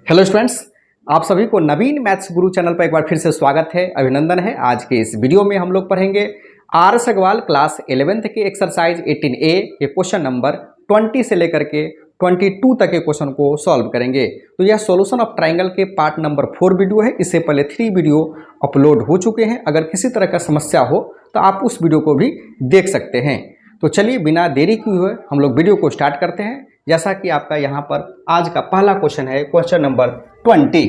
Hello students, आप सभी को नवीन मैथ्स गुरु चैनल पर एक बार फिर से स्वागत है, अभिनंदन है। आज के इस वीडियो में हम लोग पढ़ेंगे आर अग्रवाल क्लास 11th के एक्सरसाइज 18A के क्वेश्चन नंबर 20 से लेकर के 22 तक के क्वेश्चन को सॉल्व करेंगे। तो यह सॉल्यूशन ऑफ ट्राइंगल के पार्ट नंबर 4 वीडियो है। इससे पहले 3 वीडियो अपलोड हो चुके हैं। अगर किसी तरह का समस्या हो तो आप उस वीडियो को भी देख सकते हैं। तो चलिए बिना देरी किए हुए हम लोग वीडियो को स्टार्ट करते हैं। जैसा कि आपका यहाँ पर आज का पहला क्वेश्चन है, क्वेश्चन नंबर 20।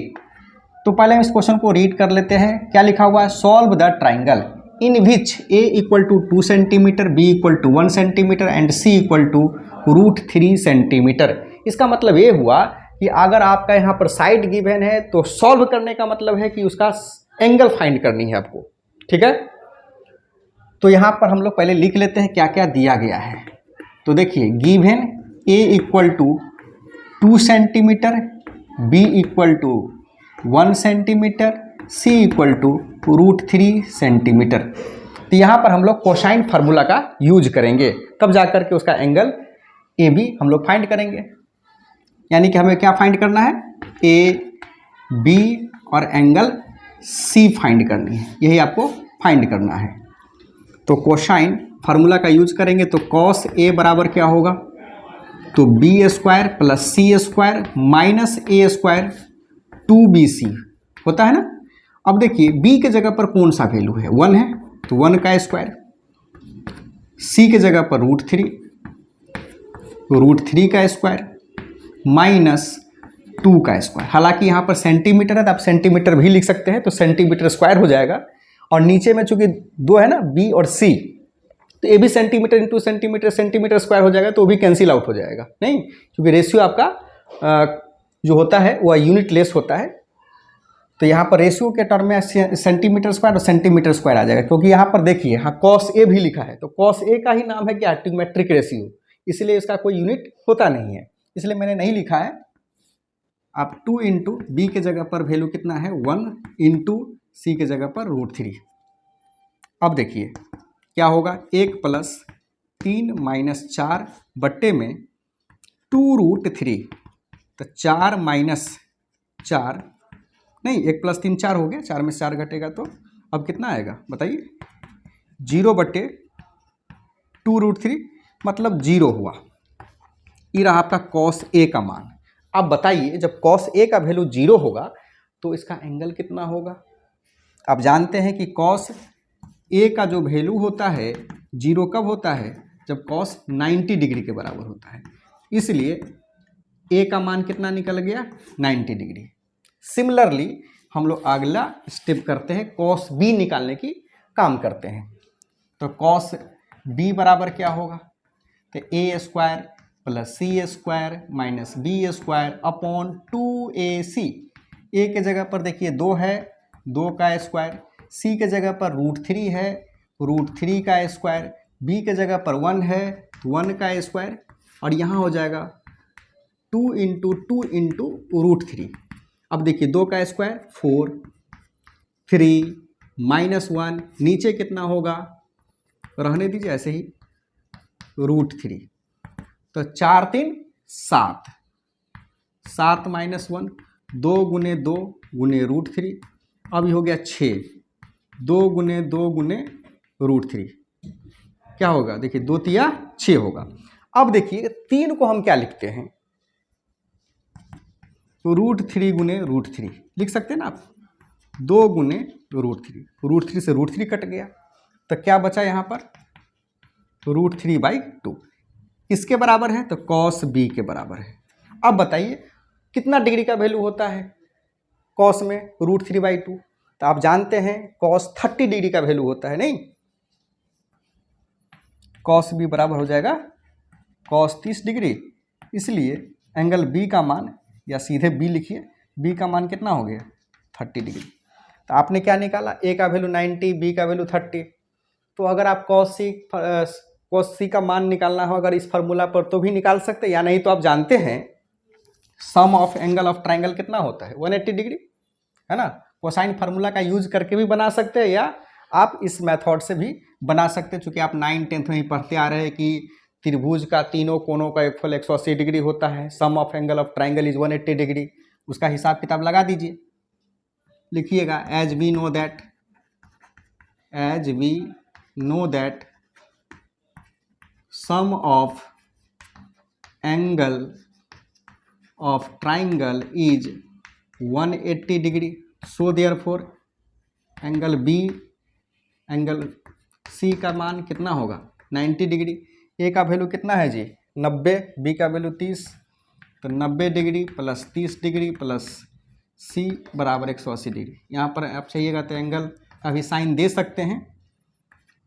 तो पहले हम इस क्वेश्चन को रीड कर लेते हैं। क्या लिखा हुआ है? Solve the triangle in which a equal to 2 centimetre, b equal to 1 centimetre and c equal to √3 centimetre. इसका मतलब ये हुआ कि अगर आपका यहाँ पर साइड गिवन है तो सॉल्व करने का मतलब है कि उसका एंगल फाइंड करनी है आपको। ठीक है, तो यहाँ पर हम लोग पहले लिख लेते हैं क्या क्या दिया गया है। तो देखिए, given a equal to 2 centimetre, b equal to 1 centimetre, c equal to √3 centimetre. तो यहाँ पर हम लोग कोसाइन फार्मूला का यूज करेंगे, तब जाकर के उसका एंगल ए बी हम लोग फाइंड करेंगे। यानी कि हमें क्या फाइंड करना है? ए बी और एंगल सी फाइंड करनी है, यही आपको फाइंड करना है। तो कोसाइन फार्मूला का यूज करेंगे तो कॉस ए बराबर क्या होगा? तो B square plus C square minus ए स्क्वायर 2bc होता है ना। अब देखिए, b के जगह पर कौन सा वैल्यू है? 1 है, तो 1 का स्क्वायर। c के जगह पर √3 का स्क्वायर माइनस 2 का स्क्वायर। हालांकि यहाँ पर सेंटीमीटर है तो आप सेंटीमीटर भी लिख सकते हैं, तो सेंटीमीटर स्क्वायर हो जाएगा। और नीचे में चूंकि 2 है ना, b और c, तो ये भी centimetre into centimetre, centimetre square हो जाएगा, तो वो भी कैंसिल आउट हो जाएगा नहीं, क्योंकि रेशियो आपका जो होता है वह यूनिट लेस होता है। तो यहाँ पर रेशियो के टर्म में सेंटीमीटर स्क्वायर और सेंटीमीटर स्क्वायर आ जाएगा, क्योंकि यहाँ पर देखिए हाँ कॉस ए भी लिखा है, तो कॉस ए का ही नाम है क्या? ट्रिग्मेट्रिक रेशियो, इसलिए इसका कोई यूनिट होता नहीं है, इसलिए मैंने नहीं लिखा है। आप 2 इंटू बी के जगह पर वैल्यू कितना है? 1 इंटू सी के जगह पर √3। अब देखिए क्या होगा? 1 प्लस 3 माइनस 4 बट्टे में 2√3, तो 4 माइनस 4 नहीं, 1 प्लस 3 4 हो गया, 4 में 4 घटेगा तो अब कितना आएगा बताइए? 0 बट्टे 2√3 मतलब 0 हुआ। ये रहा आपका कॉस ए का मान। अब बताइए, जब कॉस ए का वैल्यू 0 होगा तो इसका एंगल कितना होगा? आप जानते हैं कि कॉस ए का जो वैल्यू होता है 0 कब होता है? जब कॉस 90 डिग्री के बराबर होता है, इसलिए ए का मान कितना निकल गया? 90 डिग्री। सिमिलरली हम लोग अगला स्टेप करते हैं, कॉस बी निकालने की काम करते हैं। तो कॉस बी बराबर क्या होगा? तो A square plus C square minus B square upon 2ac। A के जगह पर देखिए 2 है, 2 का स्क्वायर। सी के जगह पर √3 है, √3 का स्क्वायर। बी के जगह पर 1 है, 1 का स्क्वायर। और यहाँ हो जाएगा 2 इंटू 2 इंटू √3। अब देखिए 2 का स्क्वायर 4, 3 माइनस 1, नीचे कितना होगा? रहने दीजिए ऐसे ही, √3। तो 4 3 7, 7 माइनस 1, 2 गुने 2 गुने √3। अब ये हो गया 6, 2 गुने 2 गुने √3 क्या होगा? देखिए 2 तिया 6 होगा। अब देखिए 3 को हम क्या लिखते हैं? तो √3 गुने √3 लिख सकते हैं ना आप, 2 गुने √3, √3 से √3 कट गया, तो क्या बचा यहाँ पर? √3/2 किसके बराबर है? तो कॉस बी के बराबर है। अब बताइए कितना डिग्री का वैल्यू होता है कॉस में? √3/2। तो आप जानते हैं कॉस 30 डिग्री का वैल्यू होता है नहीं, कॉस बी बराबर हो जाएगा कॉस 30 डिग्री। इसलिए एंगल बी का मान, या सीधे बी लिखिए, बी का मान कितना हो गया? 30 डिग्री। तो आपने क्या निकाला? ए का वैल्यू 90, बी का वैल्यू 30। तो अगर आप कॉस सी का मान निकालना हो अगर इस फार्मूला पर तो भी निकाल सकते हैं, या नहीं तो आप जानते हैं सम ऑफ एंगल ऑफ ट्राइंगल कितना होता है? 180 डिग्री है ना। कोसाइन फार्मूला का यूज करके भी बना सकते हैं, या आप इस मेथड से भी बना सकते हैं। चूँकि आप 9th-10th में ही पढ़ते आ रहे हैं कि त्रिभुज का तीनों कोनों का योगफल 180 डिग्री होता है। Sum of angle of triangle is 180 degree. उसका हिसाब किताब लगा दीजिए। लिखिएगा as we know that sum of angle of triangle is 180 degree, so therefore angle C का मान कितना होगा 90 डिग्री। ए का वैल्यू कितना है जी 90, बी का वैल्यू 30, तो 90 डिग्री प्लस 30 डिग्री प्लस सी बराबर 180 डिग्री। यहाँ पर आप चाहिएगा तो एंगल का भी साइन दे सकते हैं,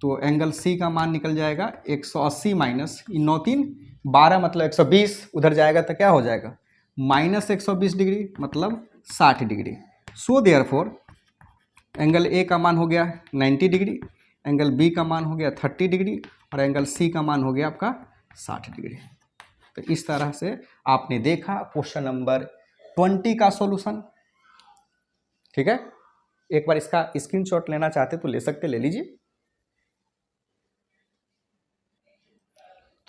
तो एंगल सी का मान निकल जाएगा 180 माइनस 9 3 12 मतलब 120, उधर जाएगा तो क्या हो जाएगा माइनस 120 डिग्री मतलब 60 degree. So therefore angle A का मान हो गया 90 डिग्री, एंगल बी का मान हो गया 30 डिग्री और एंगल सी का मान हो गया आपका 60 डिग्री। तो इस तरह से आपने देखा क्वेश्चन नंबर 20 का सॉल्यूशन। ठीक है, एक बार इसका स्क्रीनशॉट लेना चाहते तो ले सकते, ले लीजिए।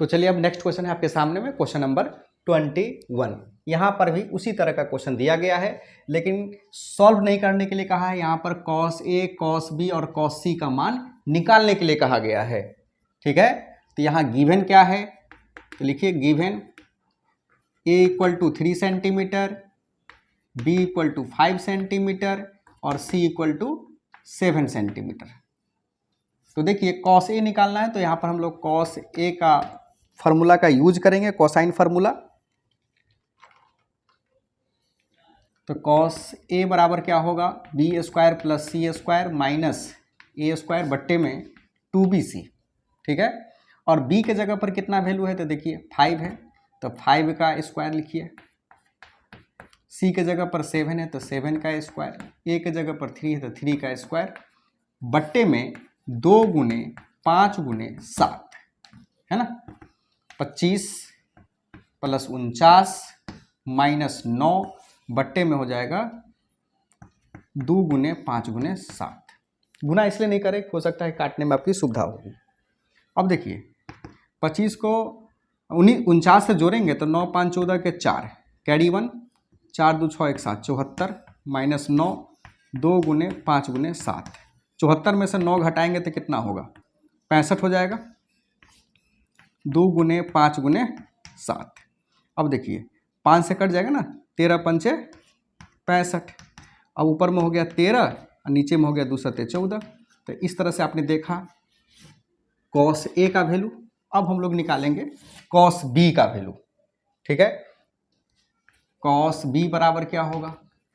तो चलिए अब नेक्स्ट क्वेश्चन है आपके सामने में क्वेश्चन नंबर 21। यहाँ पर भी उसी तरह का क्वेश्चन दिया गया है, लेकिन सॉल्व नहीं करने के लिए कहा है। यहाँ पर कॉस ए, कॉस बी और कॉस सी का मान निकालने के लिए कहा गया है। ठीक है, तो यहाँ गिवन क्या है, तो लिखिए given a equal to 3 centimetre, b equal to 5 centimetre और सी इक्वल टू 7 सेंटीमीटर। तो देखिए कॉस ए निकालना है, तो यहाँ पर हम लोग कॉस ए का फार्मूला का यूज करेंगे, कोसाइन फार्मूला। तो कॉस ए बराबर क्या होगा B square plus C square minus ए स्क्वायर बट्टे में 2bc। ठीक है, और b के जगह पर कितना वैल्यू है तो देखिए 5 है, तो 5 का स्क्वायर लिखिए। c के जगह पर 7 है तो 7 का स्क्वायर, a के जगह पर 3 है तो 3 का स्क्वायर बट्टे में 2 गुने 5 गुने 7 है ना, 25 प्लस 49 माइनस 9 बट्टे में हो जाएगा 2 गुने 5 गुने 7। गुना इसलिए नहीं करें, हो सकता है काटने में आपकी सुविधा होगी। अब देखिए 25 को 49 से जोड़ेंगे तो 9 5 14 के 4 कैरी 1, 4 2 6 1 7 74 माइनस 9 2 गुने 5 गुने 7। 74 में से 9 घटाएंगे तो कितना होगा 65 हो जाएगा, 2 गुने 5 गुने 7। अब देखिए 5 से कट जाएगा ना, 13 पंचे 65। अब ऊपर में हो गया 13 और नीचे में हो गया 2 सत्ते 14। तो इस तरह से आपने देखा कॉस ए का वैल्यू। अब हम लोग निकालेंगे कॉस बी का वैल्यू। ठीक है, कॉस बी बराबर क्या होगा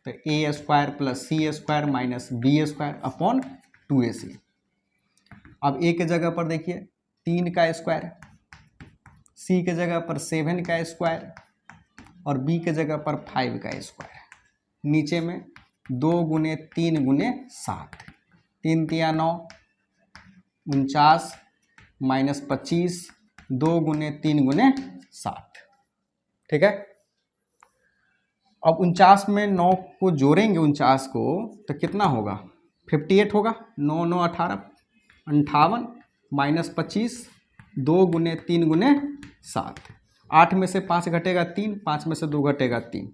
तो A square plus C square minus B square upon 2ac। अब ए के जगह पर देखिए 3 का स्क्वायर, सी के जगह पर 7 का स्क्वायर और बी के जगह पर 5 का स्क्वायर। नीचे में 2 गुने 3 गुने 7, 3 तिया 9 49 माइनस 25 2 गुने 3 गुने 7। ठीक है, अब 49 में 9 को जोड़ेंगे 49 को तो कितना होगा 58 होगा, 9 9 18 58 माइनस 25 2 गुने 3 गुने 7। 8 में से 5 घटेगा 3, 5 में से 2 घटेगा 3,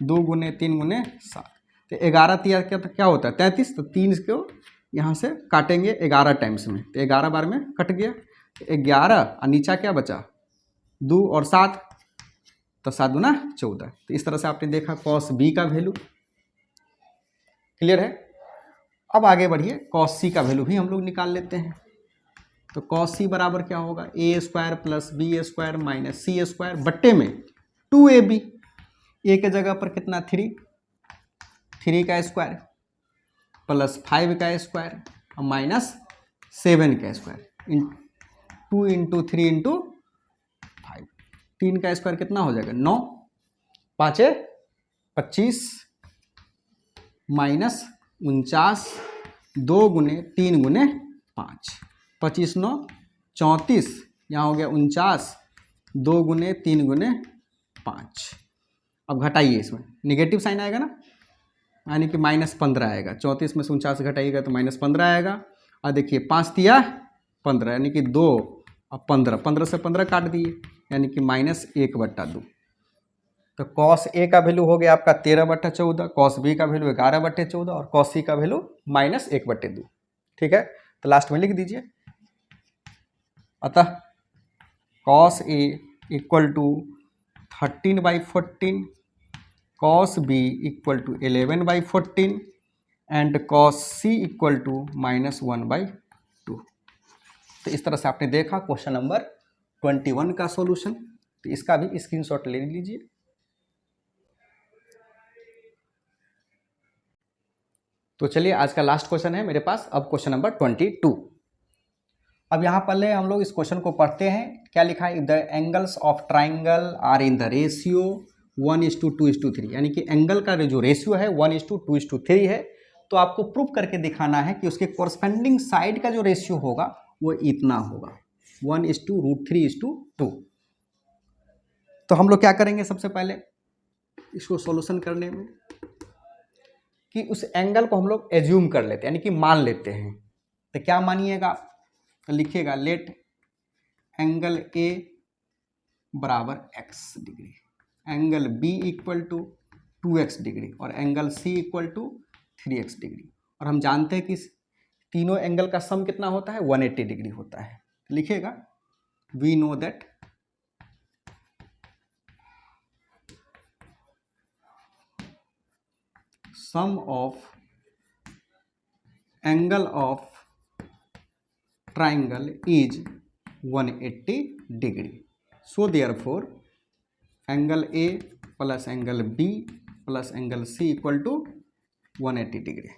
2 गुने 3 गुने 7। तो 11 तिया क्या होता है 33। तो 3 को यहाँ से काटेंगे 11 टाइम्स में, तो 11 बार में कट गया, 11 और नीचा क्या बचा 2 और 7, तो 7 दूना 14। तो इस तरह से आपने देखा कॉस बी का वैल्यू। क्लियर है, अब आगे बढ़िए कॉस सी का वैल्यू भी हम लोग निकाल लेते हैं। तो कॉस सी बराबर क्या होगा A square plus B square minus C square बट्टे में 2ab। ए के जगह पर कितना 3 का स्क्वायर प्लस 5 का स्क्वायर और माइनस 7 का स्क्वायर 2 इंटू 3 इंटू 5। 3 का स्क्वायर कितना हो जाएगा 9 5 25 माइनस 49 2 गुने 3 गुने 5, 25 9 34, यहाँ हो गया 49 2 गुने 3 गुने 5। अब घटाइए, इसमें निगेटिव साइन आएगा ना, यानी कि माइनस 15 आएगा। 34 में से 49 घटाइएगा तो माइनस 15 आएगा। और देखिए 5 तिया 15 यानी कि 2 और 15, 15 से 15 काट दिए यानी कि -1/2। तो कॉस ए का वैल्यू हो गया आपका 13/14, कॉस बी का वैल्यू 11/14 और कॉस सी का वैल्यू -1/2। ठीक है, तो लास्ट में लिख दीजिए। अतः cos A equal to 13/14, cos B equal to 11/14 and cos C equal to -1/2। तो इस तरह से आपने देखा क्वेश्चन नंबर 21 का सॉल्यूशन। तो इसका भी स्क्रीनशॉट ले लीजिए। तो चलिए आज का लास्ट क्वेश्चन है मेरे पास, अब क्वेश्चन नंबर 22। अब यहाँ पहले हम लोग इस क्वेश्चन को पढ़ते हैं। क्या लिखा है? The angles of triangle are in the ratio 1:2:3, यानी कि एंगल का जो रेशियो है 1:2:3 है। तो आपको प्रूफ करके दिखाना है कि उसके कॉरस्पेंडिंग साइड का जो रेशियो होगा वो इतना होगा, 1:√3:2। तो हम लोग क्या करेंगे सबसे पहले इसको सॉल्यूशन करने में कि उस एंगल को हम लोग एज्यूम कर लेते हैं, यानी कि मान लेते हैं। तो क्या मानिएगा? तो लिखिएगा लेट एंगल ए बराबर x डिग्री, angle B equal to 2x degree और angle C equal to 3x degree. और हम जानते हैं कि तीनों एंगल का सम कितना होता है? 180 डिग्री होता है। लिखिएगा we know that sum of angle of triangle is 180 degree. So therefore angle A plus angle B plus angle C equal to 180 degree.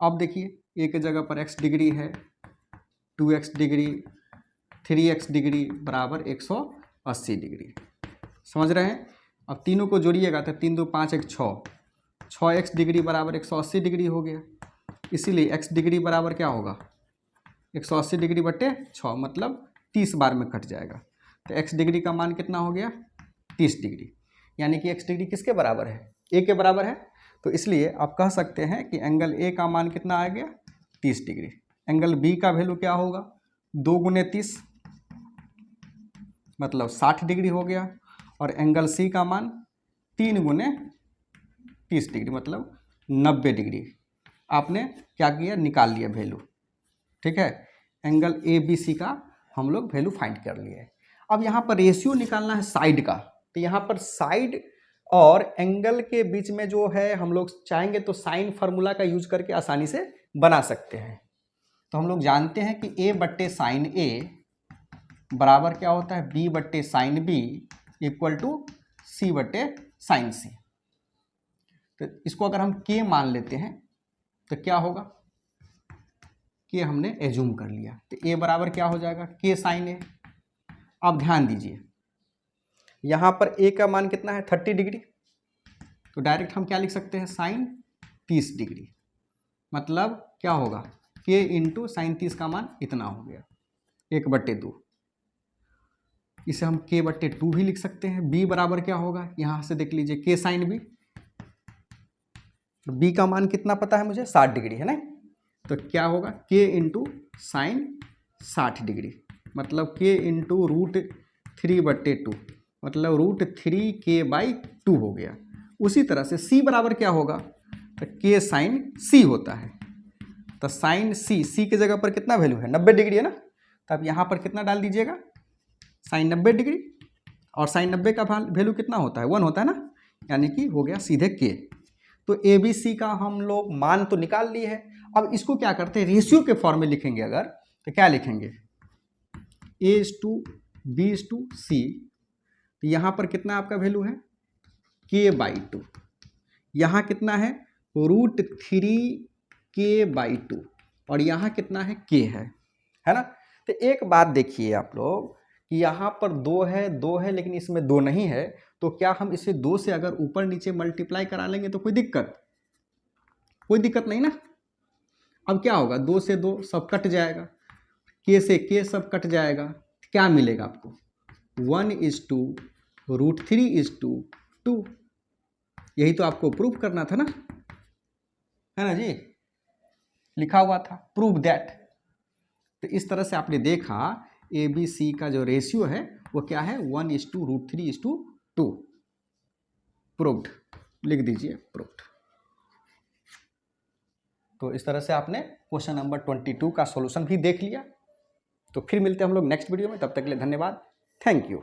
अब देखिए एक जगह पर x डिग्री है, 2x डिग्री, 3x डिग्री बराबर 180 डिग्री। समझ रहे हैं? अब तीनों को जोड़िएगा तो 3 2 5 1 6, 6x डिग्री बराबर 180 डिग्री हो गया। इसीलिए x डिग्री बराबर क्या होगा? 180 डिग्री बटे 6, मतलब 30 बार में कट जाएगा। तो x डिग्री का मान कितना हो गया? 30 डिग्री। यानी कि x डिग्री किसके बराबर है? a के बराबर है। तो इसलिए आप कह सकते हैं कि एंगल a का मान कितना आ गया? 30 डिग्री। एंगल b का वैल्यू क्या होगा? 2 × 30 मतलब 60 डिग्री हो गया। और एंगल c का मान 3 × 30 डिग्री मतलब 90 डिग्री। आपने क्या किया? निकाल लिया वैल्यू। ठीक है, एंगल ए बी सी का हम लोग वैल्यू फाइंड कर लिए। अब यहाँ पर रेशियो निकालना है साइड का। तो यहाँ पर साइड और एंगल के बीच में जो है हम लोग चाहेंगे तो साइन फार्मूला का यूज करके आसानी से बना सकते हैं। तो हम लोग जानते हैं कि a बट्टे साइन ए बराबर क्या होता है? b बट्टे sine B equal to c बट्टे साइन सी। तो इसको अगर हम k मान लेते हैं तो क्या होगा? k हमने एज्यूम कर लिया। तो a बराबर क्या हो जाएगा? k साइन ए। अब ध्यान दीजिए यहाँ पर a का मान कितना है? 30 डिग्री। तो डायरेक्ट हम क्या लिख सकते हैं? Sine 30 degree. मतलब क्या होगा? k इंटू साइन 30 का मान इतना हो गया, 1/2। इसे हम k/2 भी लिख सकते हैं। b बराबर क्या होगा? यहाँ से देख लीजिए k साइन बी। b का मान कितना पता है मुझे? 60 डिग्री है ना। तो क्या होगा? k इंटू साइन 60 डिग्री मतलब k इंटू √3/2 मतलब √3k/2 हो गया। उसी तरह से c बराबर क्या होगा? तो k साइन c होता है। तो साइन c के जगह पर कितना वैल्यू है? 90 डिग्री है ना। तो अब यहाँ पर कितना डाल दीजिएगा? Sign 90 degree. और साइन 90 का वैल्यू कितना होता है? 1 होता है ना। यानी कि हो गया सीधे k। तो ए बी सी का हम लोग मान तो निकाल लिए है। अब इसको क्या करते हैं? रेशियो के फॉर्म में लिखेंगे अगर, तो क्या लिखेंगे? a:2b:c। तो यहाँ पर कितना आपका वैल्यू है? k/2। यहाँ कितना है? √3k/2 और यहाँ कितना है? k है ना। तो एक बात देखिए आप लोग कि यहाँ पर 2 है लेकिन इसमें 2 नहीं है। तो क्या हम इसे 2 से अगर ऊपर नीचे मल्टीप्लाई करा लेंगे तो कोई दिक्कत नहीं ना। अब क्या होगा? 2 से 2 सब कट जाएगा, k से k सब कट जाएगा। क्या मिलेगा आपको? 1:√3:2। यही तो आपको प्रूव करना था ना, है ना जी। लिखा हुआ था प्रूव दैट। तो इस तरह से आपने देखा ए बी सी का जो रेशियो है वो क्या है? 1:√3:2। प्रूव्ड, लिख दीजिए प्रूव्ड। तो इस तरह से आपने क्वेश्चन नंबर 22 का सॉल्यूशन भी देख लिया। तो फिर मिलते हैं हम लोग नेक्स्ट वीडियो में, तब तक के लिए धन्यवाद, थैंक यू।